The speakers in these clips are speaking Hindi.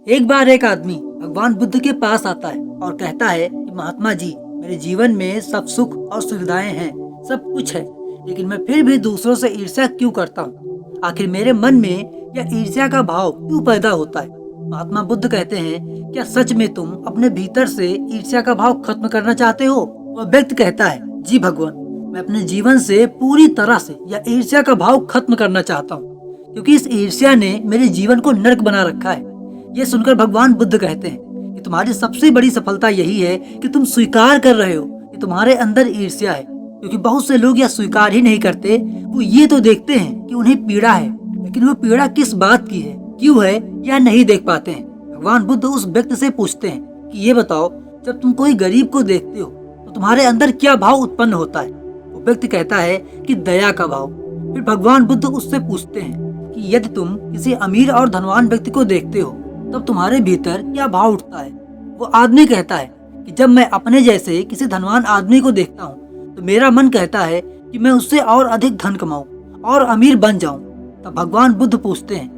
एक बार एक आदमी भगवान बुद्ध के पास आता है और कहता है कि महात्मा जी, मेरे जीवन में सब सुख और सुविधाएं हैं, सब कुछ है, लेकिन मैं फिर भी दूसरों से ईर्ष्या क्यों करता हूँ? आखिर मेरे मन में यह ईर्ष्या का भाव क्यों पैदा होता है? महात्मा बुद्ध कहते हैं, क्या सच में तुम अपने भीतर से ईर्ष्या का भाव खत्म करना चाहते हो? वह व्यक्ति कहता है, जी भगवान, मैं अपने जीवन से पूरी तरह से यह ईर्ष्या का भाव खत्म करना चाहता हूँ, क्योंकि इस ईर्ष्या ने मेरे जीवन को नर्क बना रखा है। ये सुनकर भगवान बुद्ध कहते हैं कि तुम्हारी सबसे बड़ी सफलता यही है कि तुम स्वीकार कर रहे हो कि तुम्हारे अंदर ईर्ष्या है, क्योंकि बहुत से लोग यह स्वीकार ही नहीं करते। वो ये तो देखते हैं कि उन्हें पीड़ा है, लेकिन वो पीड़ा किस बात की है, क्यों है, यह नहीं देख पाते हैं। भगवान बुद्ध उस व्यक्ति से पूछते हैं कि ये बताओ, जब तुम कोई गरीब को देखते हो तो तुम्हारे अंदर क्या भाव उत्पन्न होता है? वो व्यक्ति कहता है कि दया का भाव। फिर भगवान बुद्ध उससे पूछते हैं कि यदि तुम किसी अमीर और धनवान व्यक्ति को देखते हो तब तुम्हारे भीतर क्या भाव उठता है? वो आदमी कहता है कि जब मैं अपने जैसे किसी धनवान आदमी को देखता हूँ तो मेरा मन कहता है कि मैं उससे और अधिक धन कमाऊं और अमीर बन जाऊं। तब भगवान बुद्ध पूछते हैं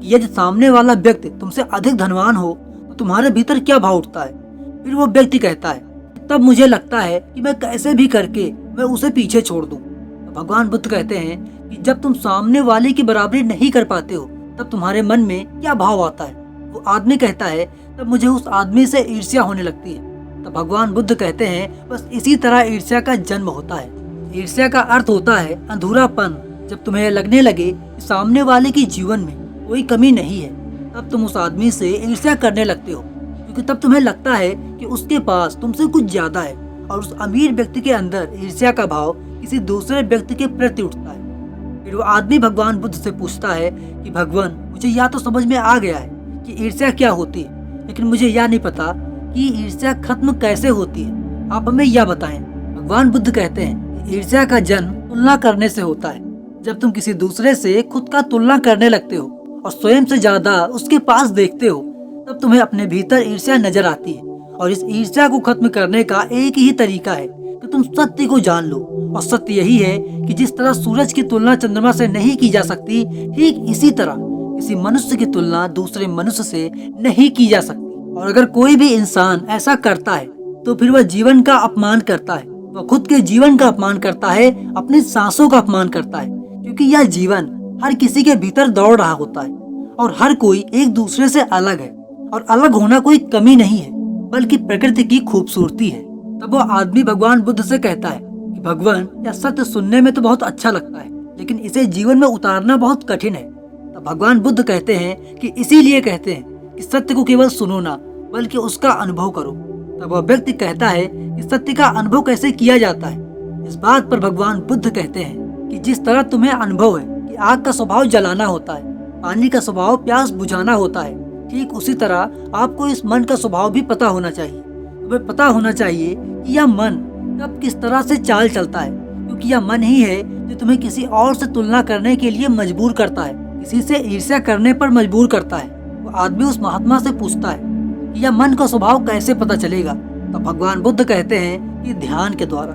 कि यदि सामने वाला व्यक्ति तुमसे अधिक धनवान हो तो तुम्हारे भीतर क्या भाव उठता है? फिर वो व्यक्ति कहता है, तब मुझे लगता है कि मैं कैसे भी करके मैं उसे पीछे छोड़ दूं। तो भगवान बुद्ध कहते हैं कि जब तुम सामने वाले की बराबरी नहीं कर पाते हो तब तुम्हारे मन में क्या भाव आता है? वो आदमी कहता है, तब मुझे उस आदमी से ईर्ष्या होने लगती है। तब भगवान बुद्ध कहते हैं, बस इसी तरह ईर्ष्या का जन्म होता है। ईर्ष्या का अर्थ होता है अधूरापन। जब तुम्हें लगने लगे कि सामने वाले के जीवन में कोई कमी नहीं है, तब तुम उस आदमी से ईर्ष्या करने लगते हो, क्योंकि तब तुम्हें लगता है कि उसके पास तुमसे कुछ ज्यादा है। और उस अमीर व्यक्ति के अंदर ईर्ष्या का भाव किसी दूसरे व्यक्ति के प्रति उठता है। फिर वो आदमी भगवान बुद्ध से पूछता है कि भगवान, मुझे यह तो समझ में आ गया है कि ईर्ष्या क्या होती है, लेकिन मुझे यह नहीं पता कि ईर्ष्या खत्म कैसे होती है। आप हमें यह बताएं। भगवान बुद्ध कहते हैं कि ईर्ष्या का जन्म तुलना करने से होता है। जब तुम किसी दूसरे से खुद का तुलना करने लगते हो और स्वयं से ज्यादा उसके पास देखते हो, तब तुम्हें अपने भीतर ईर्ष्या नजर आती है। और इस ईर्ष्या को खत्म करने का एक ही तरीका है कि तुम सत्य को जान लो। और सत्य यही है कि जिस तरह सूरज की तुलना चंद्रमा से नहीं की जा सकती, ठीक इसी तरह किसी मनुष्य की तुलना दूसरे मनुष्य से नहीं की जा सकती। और अगर कोई भी इंसान ऐसा करता है तो फिर वह जीवन का अपमान करता है। वह खुद के जीवन का अपमान करता है, अपनी सांसों का अपमान करता है, क्योंकि यह जीवन हर किसी के भीतर दौड़ रहा होता है और हर कोई एक दूसरे से अलग है। और अलग होना कोई कमी नहीं है, बल्कि प्रकृति की खूबसूरती है। तब वो आदमी भगवान बुद्ध से कहता है कि भगवान, यह सत्य सुनने में तो बहुत अच्छा लगता है, लेकिन इसे जीवन में उतारना बहुत कठिन है। तब भगवान बुद्ध कहते हैं कि इसीलिए कहते हैं कि सत्य को केवल सुनो ना, बल्कि उसका अनुभव करो। तब वह व्यक्ति कहता है कि सत्य का अनुभव कैसे किया जाता है? इस बात पर भगवान बुद्ध कहते हैं कि जिस तरह तुम्हें अनुभव है कि आग का स्वभाव जलाना होता है, पानी का स्वभाव प्यास बुझाना होता है, ठीक उसी तरह आपको इस मन का स्वभाव भी पता होना चाहिए। तुम्हें पता होना चाहिए कि यह मन कब किस तरह से चाल चलता है, क्योंकि यह मन ही है जो तुम्हें किसी और से तुलना करने के लिए मजबूर करता है, किसी से ईर्ष्या करने पर मजबूर करता है। वो आदमी उस महात्मा से पूछता है कि यह मन का स्वभाव कैसे पता चलेगा? तो भगवान बुद्ध कहते हैं कि ध्यान के द्वारा।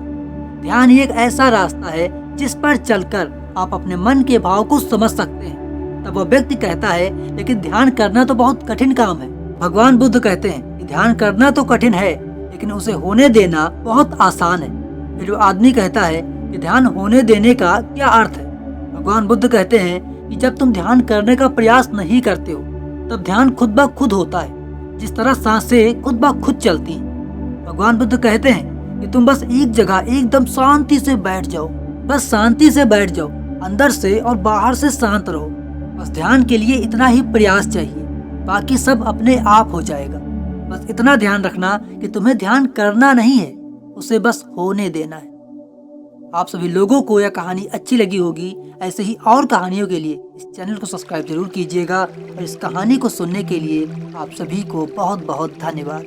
ध्यान ही एक ऐसा रास्ता है जिस पर चलकर आप अपने मन के भाव को समझ सकते हैं। तब वह व्यक्ति कहता है, लेकिन ध्यान करना तो बहुत कठिन काम है। भगवान बुद्ध कहते हैं कि ध्यान करना तो कठिन है, लेकिन उसे होने देना बहुत आसान है। फिर वो आदमी कहता है कि ध्यान होने देने का क्या अर्थ है? भगवान बुद्ध कहते हैं कि जब तुम ध्यान करने का प्रयास नहीं करते हो तब ध्यान खुद ब खुद होता है, जिस तरह सांसें खुद ब खुद चलती हैं। भगवान बुद्ध कहते हैं कि तुम बस एक जगह एकदम शांति से बैठ जाओ, बस शांति से बैठ जाओ, अंदर से और बाहर से शांत रहो। बस ध्यान के लिए इतना ही प्रयास चाहिए, बाकी सब अपने आप हो जाएगा। बस इतना ध्यान रखना कि तुम्हें ध्यान करना नहीं है, उसे बस होने देना है। आप सभी लोगों को यह कहानी अच्छी लगी होगी। ऐसे ही और कहानियों के लिए इस चैनल को सब्सक्राइब जरूर कीजिएगा। और इस कहानी को सुनने के लिए आप सभी को बहुत बहुत धन्यवाद।